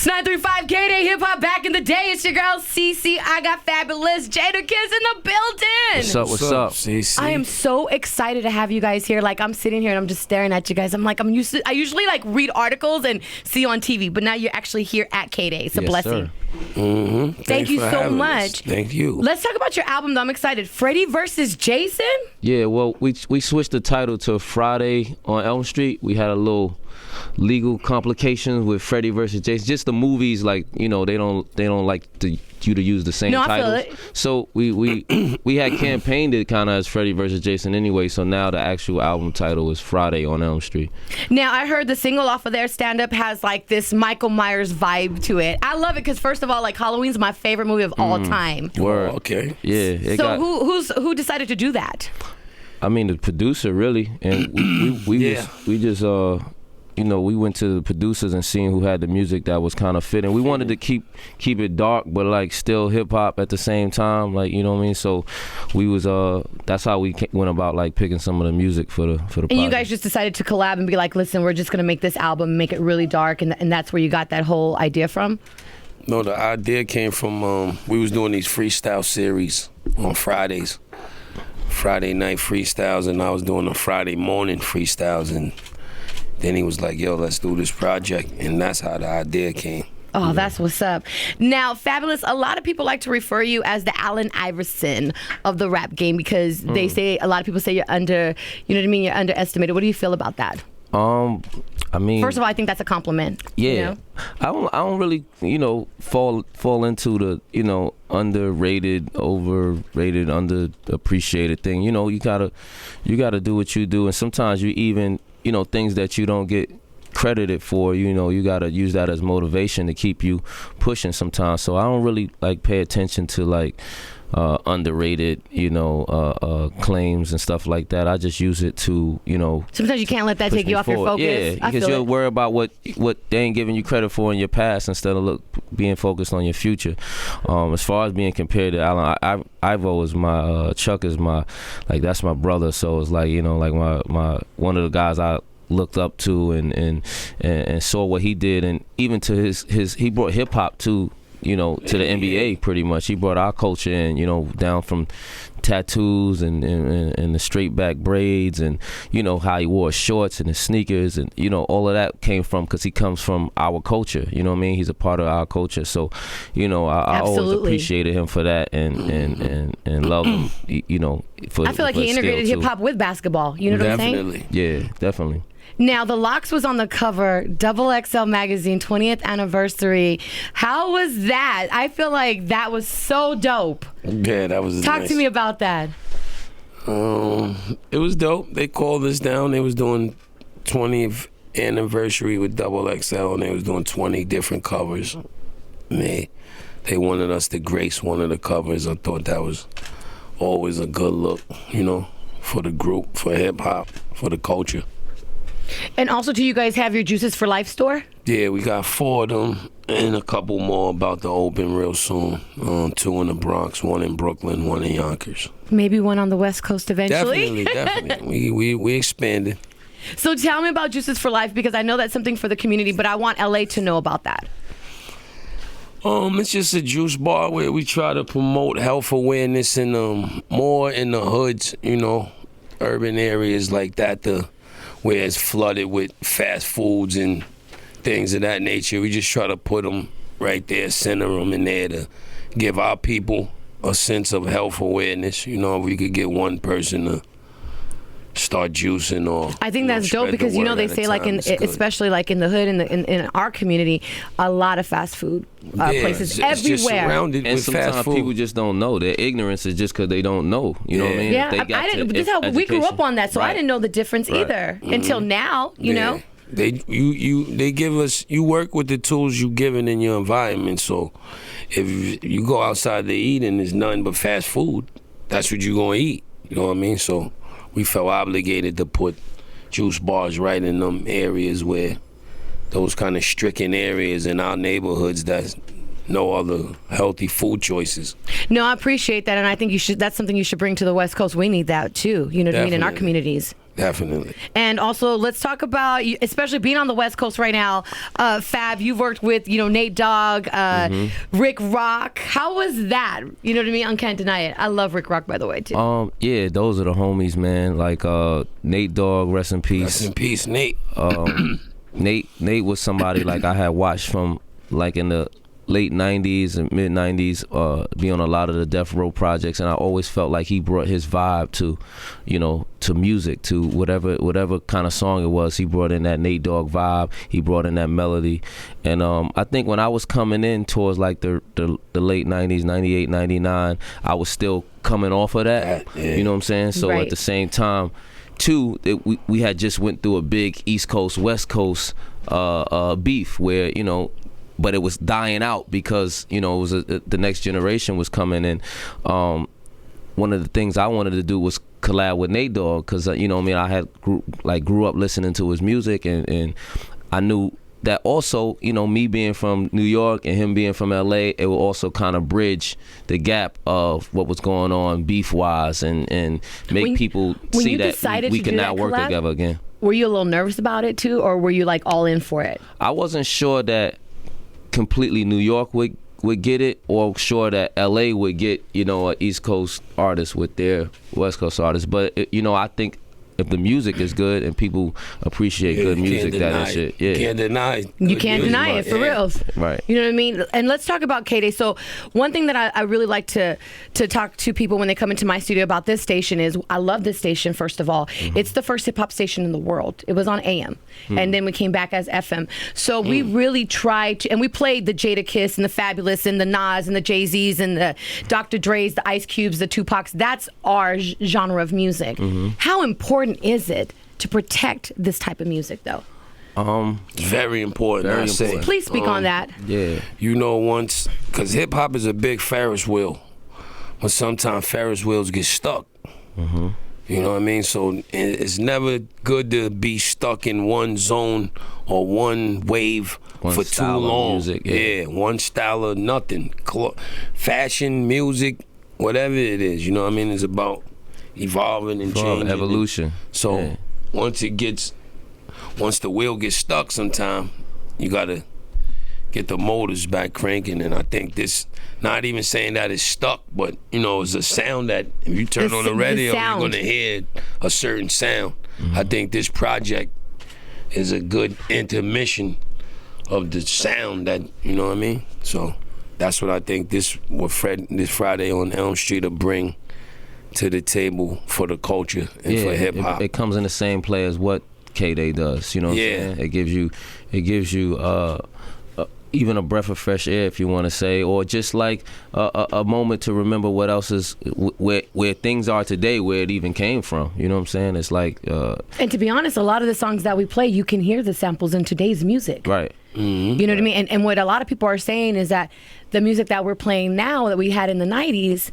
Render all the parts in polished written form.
935 KDAY Hip Hop back in the day. It's your girl CeCe. I got Fabolous Jadakiss in the building. What's up? What's up, CeCe? I am so excited to have you guys here. Like, I'm sitting here and I'm just staring at you guys. I'm like, I usually like read articles and see you on TV, but now you're actually here at KDAY. It's a blessing. Mm-hmm. Thank you so much. Thank you. Let's talk about your album, though. I'm excited. Freddie versus Jason? Yeah, well, we switched the title to Friday on Elm Street. We had a little legal complications with Freddie versus Jason. Just the movies, like, you know, they don't like you to use the same titles. I feel it. So we had campaigned it kind of as Freddie versus Jason anyway. So now the actual album title is Friday on Elm Street. Now, I heard the single off of their stand-up has like this Michael Myers vibe to it. I love it because, first of all, like, Halloween's my favorite movie of all time. Word. Oh, okay. Yeah. So who decided to do that? I mean, the producer, really, and we just you know, we went to the producers and seeing who had the music that was kind of fitting. We wanted to keep it dark, but like still hip hop at the same time, like, you know what I mean. So we was that's how we went about like picking some of the music for the project. And you guys just decided to collab and be like, listen, we're just gonna make this album, make it really dark, and that's where you got that whole idea from. No, the idea came from we was doing these freestyle series on Fridays, Friday night freestyles, and I was doing the Friday morning freestyles, and then he was like, yo, let's do this project, and that's how the idea came. Oh, that's what's up. Now, Fabolous, a lot of people like to refer you as the Allen Iverson of the rap game because they say, a lot of people say you're you know what I mean, you're underestimated. What do you feel about that? I mean, first of all, I think that's a compliment. Yeah, you know? I don't really, you know, fall into the, you know, underrated, overrated, underappreciated thing. You know, you gotta do what you do, and sometimes you even, you know, things that you don't get credited for, you know, you gotta use that as motivation to keep you pushing sometimes. So I don't really like pay attention to like underrated, you know, claims and stuff like that. I just use it to, you know, sometimes you can't let that take you off your focus. Yeah, because you'll worry about what they ain't giving you credit for in your past instead of being focused on your future. As far as being compared to Alan, Ivo is my Chuck is my, like, that's my brother. So it's like, you know, like my one of the guys I looked up to and saw what he did, and even to his he brought hip hop to, you know, to the NBA pretty much. He brought our culture in, you know, down from tattoos and the straight back braids, and, you know, how he wore shorts and his sneakers, and, you know, all of that came from, because he comes from our culture, you know what I mean? He's a part of our culture. So, you know, I always appreciated him for that and love him, you know. I feel like he integrated hip hop with basketball. You know what I'm saying? Yeah, definitely. Now, the Locks was on the cover, XXL Magazine, 20th anniversary. How was that? I feel like that was so dope. Yeah, that was Talk to me about that. It was dope. They called us down. They was doing 20th anniversary with XXL, and they was doing 20 different covers. And they wanted us to grace one of the covers. I thought that was always a good look, you know, for the group, for hip-hop, for the culture. And also, do you guys have your Juices for Life store? Yeah, we got 4 of them and a couple more about to open real soon. 2 in the Bronx, 1 in Brooklyn, 1 in Yonkers. Maybe 1 on the West Coast eventually. Definitely. We expanded. So tell me about Juices for Life, because I know that's something for the community, but I want LA to know about that. It's just a juice bar where we try to promote health awareness and more in the hoods, you know, urban areas like that, where it's flooded with fast foods and things of that nature. We just try to put them right there, center them in there to give our people a sense of health awareness. You know, if we could get one person to start juicing, or I think that's dope, because, you know, they say, like, especially like in the hood, in our community, a lot of fast food places everywhere. Just surrounded and with sometimes fast food. People just don't know. Their ignorance is just because they don't know. You know what I mean? Yeah, I didn't. This is how we grew up on that, so I didn't know the difference either until now. You know, they give us. You work with the tools you given in your environment. So if you go outside to eat and there's nothing but fast food, that's what you're gonna eat. You know what I mean? So we felt obligated to put juice bars right in them areas, where those kind of stricken areas in our neighborhoods that's no other healthy food choices. No, I appreciate that, and I think that's something you should bring to the West Coast. We need that too. You know what I mean, in our communities. Definitely. And also, let's talk about, especially being on the West Coast right now, Fab, you've worked with, Nate Dogg, Rick Rock. How was that? You know what I mean? I can't deny it. I love Rick Rock, by the way, too. Yeah, those are the homies, man. Like Nate Dogg, rest in peace. Rest in peace, Nate. Nate was somebody like I had watched from like in the late 90s and mid 90s, be on a lot of the Death Row projects, and I always felt like he brought his vibe to, to music, to whatever kind of song it was. He brought in that Nate Dogg vibe. He brought in that melody, and I think when I was coming in towards like the late 90s, 98, 99, I was still coming off of that. Yeah. You know what I'm saying? So Right. at the same time, too, we had just went through a big East Coast West Coast beef where but it was dying out because it was the next generation was coming, and one of the things I wanted to do was collab with Nate Dogg because I had grew up listening to his music, and I knew that also me being from New York and him being from LA, it will also kind of bridge the gap of what was going on beef wise and make people see that we can now work together again. Were you a little nervous about it too, or were you like all in for it? I wasn't sure that completely New York would get it, or sure that LA would get an East Coast artist with their West Coast artists. But I think if the music is good and people appreciate good music, that is shit. Yeah, you can't deny. You can't deny it, for real. Right. You know what I mean? And let's talk about KDAY. So one thing that I really like to talk to people when they come into my studio about this station is, I love this station, first of all. Mm-hmm. It's the first hip-hop station in the world. It was on AM. And then we came back as FM. So we really tried to, and we played the Jadakiss and the Fabolous and the Nas and the Jay-Z's and the Dr. Dre's, the Ice Cubes, the Tupacs. That's our genre of music. How important is it to protect this type of music, though? Very important. Very I say. important. Please speak on that. Yeah. Once, because hip hop is a big Ferris wheel, but sometimes Ferris wheels get stuck. You know what I mean? So it's never good to be stuck in one zone or one wave for too long. Music, yeah, one style of nothing. Fashion, music, whatever it is. You know what I mean? It's about evolving and changing. Evolution. So once the wheel gets stuck sometime, you gotta get the motors back cranking. And I think this, not even saying that it's stuck, but it's a sound that if you turn on the radio, you're gonna hear a certain sound. I think this project is a good intermission of the sound that, you know what I mean? So that's what I think this Friday on Elm Street will bring to the table for the culture and for hip hop. It comes in the same play as what KDAY does. You know what I'm saying? It gives you even a breath of fresh air, if you want to say, or just like a moment to remember what else is where things are today, where it even came from. You know what I'm saying? It's like and to be honest, a lot of the songs that we play, you can hear the samples in today's music. Right. You know what I mean? And what a lot of people are saying is that the music that we're playing now that we had in the 90s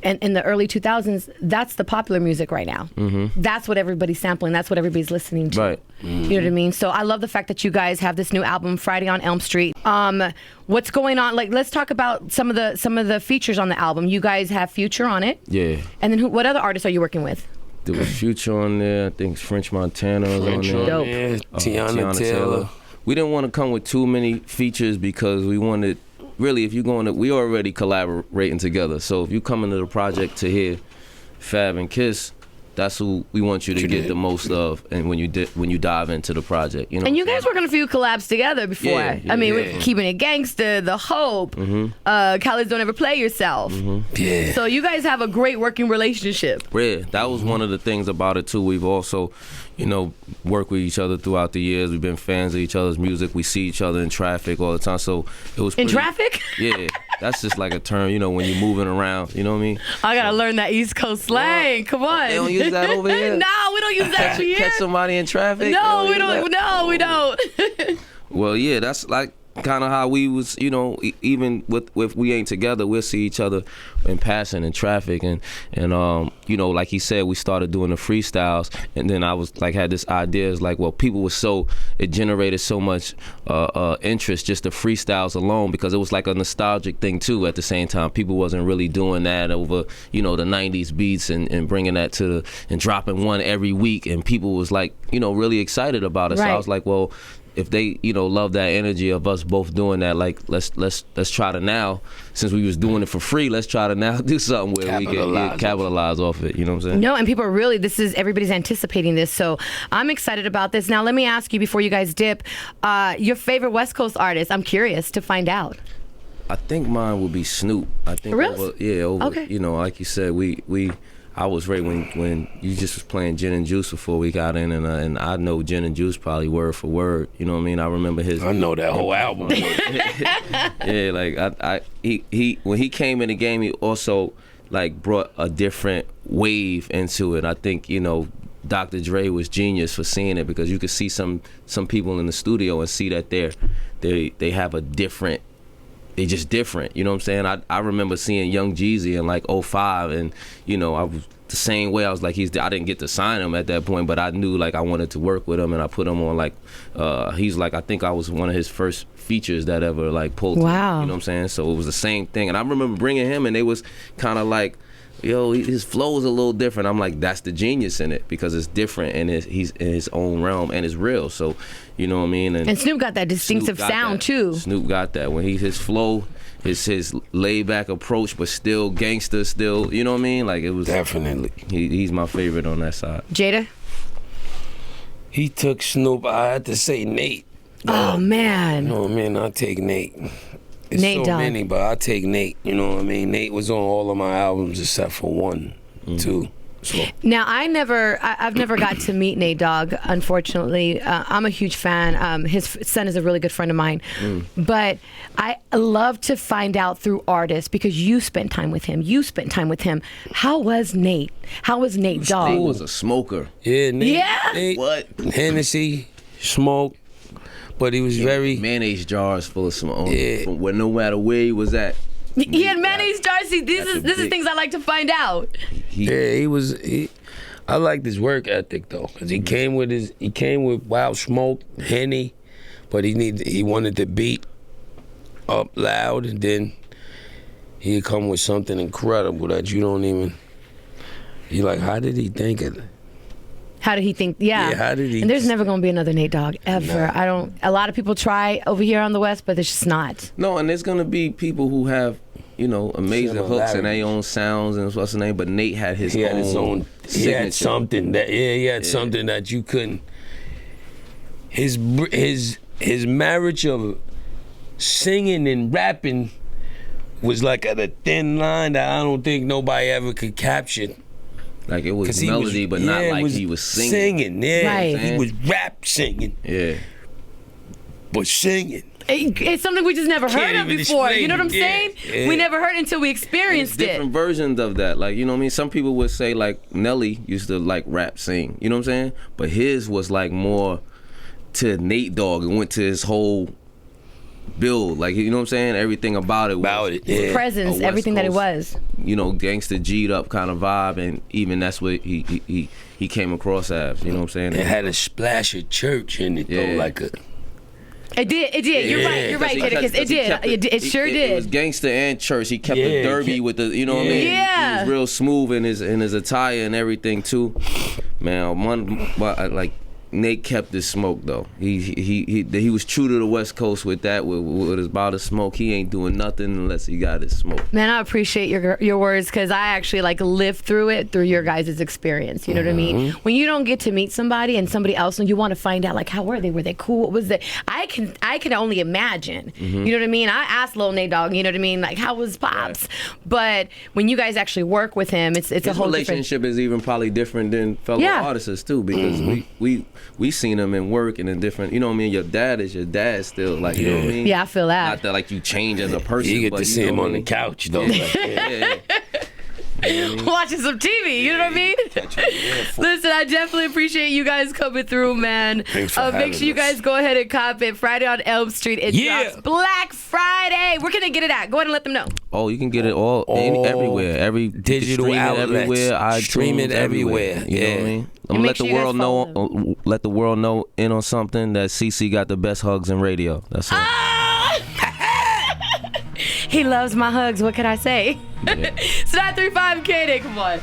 and in the early 2000s, that's the popular music right now. That's what everybody's sampling. That's what everybody's listening to. Right. You know what I mean? So I love the fact that you guys have this new album, Friday on Elm Street. What's going on? Like, let's talk about some of the features on the album. You guys have Future on it. Yeah. And then what other artists are you working with? There was Future on there. I think French Montana was on there. Dope. Tiana Taylor. We didn't want to come with too many features because we wanted, really, if you're going to, we already collaborating together. So if you come into the project to hear Fab and Kiss, that's who we want you to get the most of, and when you dive into the project, And you guys worked on a few collabs together before. Yeah, I mean, with Keeping It Gangsta, The Hope, College Don't Ever Play Yourself. Yeah. So you guys have a great working relationship. Yeah, that was one of the things about it too. We've also, worked with each other throughout the years. We've been fans of each other's music. We see each other in traffic all the time. So it was In traffic? Yeah, that's just like a term, when you're moving around. You know what I mean? I gotta learn that East Coast slang. Come on. They don't use that over here. No, we don't use that here. Catch somebody in traffic. No, we don't. No, we don't. Well, yeah, that's like kind of how we was, even with we ain't together, we'll see each other in passing in traffic, and like he said, we started doing the freestyles, and then I was like had this idea is like, well, people were it generated so much interest just the freestyles alone, because it was like a nostalgic thing too. At the same time, people wasn't really doing that over the 90s beats and bringing that and dropping one every week, and people was like really excited about it. So I was like, well, if they love that energy of us both doing that, like let's try to now, since we was doing it for free, let's try to now do something where we can capitalize off it. You know what I'm saying? No, and people are really, everybody's anticipating this, so I'm excited about this. Now let me ask you before you guys dip, your favorite West Coast artist. I'm curious to find out. I think mine would be Snoop. I think really? okay. Like you said, I was right when you just was playing Gin and Juice before we got in, and I know Gin and Juice probably word for word. You know what I mean? I remember his. I know that whole album. Yeah, like he when he came in the game, he also like brought a different wave into it. I think Dr. Dre was genius for seeing it, because you could see some people in the studio and see that they have a different. They just different, you know what I'm saying? I remember seeing Young Jeezy in like 05, and I was the same way. I was like, I didn't get to sign him at that point, but I knew like I wanted to work with him, and I put him on like he's like, I think I was one of his first features that ever like pulled him, you know what I'm saying? So it was the same thing, and I remember bringing him, and they was kind of like, yo, his flow is a little different. I'm like, that's the genius in it, because it's different, and he's in his own realm, and it's real. So, you know what I mean? And Snoop got that distinctive sound too. Snoop got that. When his flow, his laid back approach, but still gangster, still, you know what I mean? Like it was definitely. He's my favorite on that side. Jada? He took Snoop. I had to say Nate. Oh man. You know what I mean? I take Nate. It's Nate so Dogg. many, but I take Nate. You know what I mean? Nate was on all of my albums except for one, two. So. Now, I've never got to meet Nate Dogg, unfortunately. I'm a huge fan. His son is a really good friend of mine. But I love to find out through artists, because you spent time with him. How was Nate? How was Nate Dogg? Nate was a smoker. Yeah, Nate. Yeah? Nate, What? Hennessy, smoke. But he was very mayonnaise jars full of smoke. Yeah. From where, no matter where he was at. He had mayonnaise Darcy. This is things I like to find out. He was. I liked his work ethic though, because he came with Wild Smoke, Henny, but he wanted the beat up loud, and then he'd come with something incredible that you don't even. You're like, how did he think of it? How did he think? Yeah. How did he? And there's never going to be another Nate Dogg ever. No. A lot of people try over here on the West, but there's just not. No, and there's going to be people who have, amazing hooks and their own sounds and what's the name, but Nate had his own signature. He had something something that you couldn't. His marriage of singing and rapping was like at a thin line that I don't think nobody ever could capture. Like it was melody, but not like he was singing. Right. He was rap singing. Yeah. But singing. It's something we just never heard of before. You know what I'm saying? Yeah. We never heard it until we experienced it. Different versions of that. Like, you know what I mean? Some people would say like Nelly used to like rap sing. You know what I'm saying? But his was like more to Nate Dogg and went to his whole build, like, you know what I'm saying? Everything about it. His presence, everything that it was. Gangster G'd up kind of vibe, and even that's what he came across as. You know what I'm saying? It had a splash of church in it though, like a. It did. You're right, Jadakiss. It did. It sure did. It was gangster and church. He kept the derby with the, you know what I mean? Yeah. He was real smooth in his attire and everything too. Man, like. Nate kept his smoke though. He was true to the West Coast with that. With his bout of smoke, he ain't doing nothing unless he got his smoke. Man, I appreciate your words, because I actually like lived through it through your guys' experience. You know what I mean? When you don't get to meet somebody and somebody else, and you want to find out like how were they? Were they cool? What was it? I can only imagine. You know what I mean? I asked Lil Nate Dogg. You know what I mean? Like how was Pops? Right. But when you guys actually work with him, it's a whole relationship is even probably different than fellow artists too, because we seen him in work and in different, you know what I mean? Your dad is your dad still, like, you know what I mean? Yeah, I feel that. Not that like you change as a person. You get to see him on the couch though. Like, watching some TV. You know what I mean? Listen, I definitely appreciate you guys coming through, man. Thanks for Make sure you guys go ahead and cop it. Friday on Elm Street. It drops Black Friday. Where can they get it at? Go ahead and let them know. Oh, you can get it everywhere. Every digital outlets. Everywhere. iTunes, Stream it everywhere. You know what I mean? I'm gonna let the world know. Let the world know in on something that CeCe got the best hugs in radio. That's all. He loves my hugs. What can I say? Yeah. It's 935 KDAY. Come on.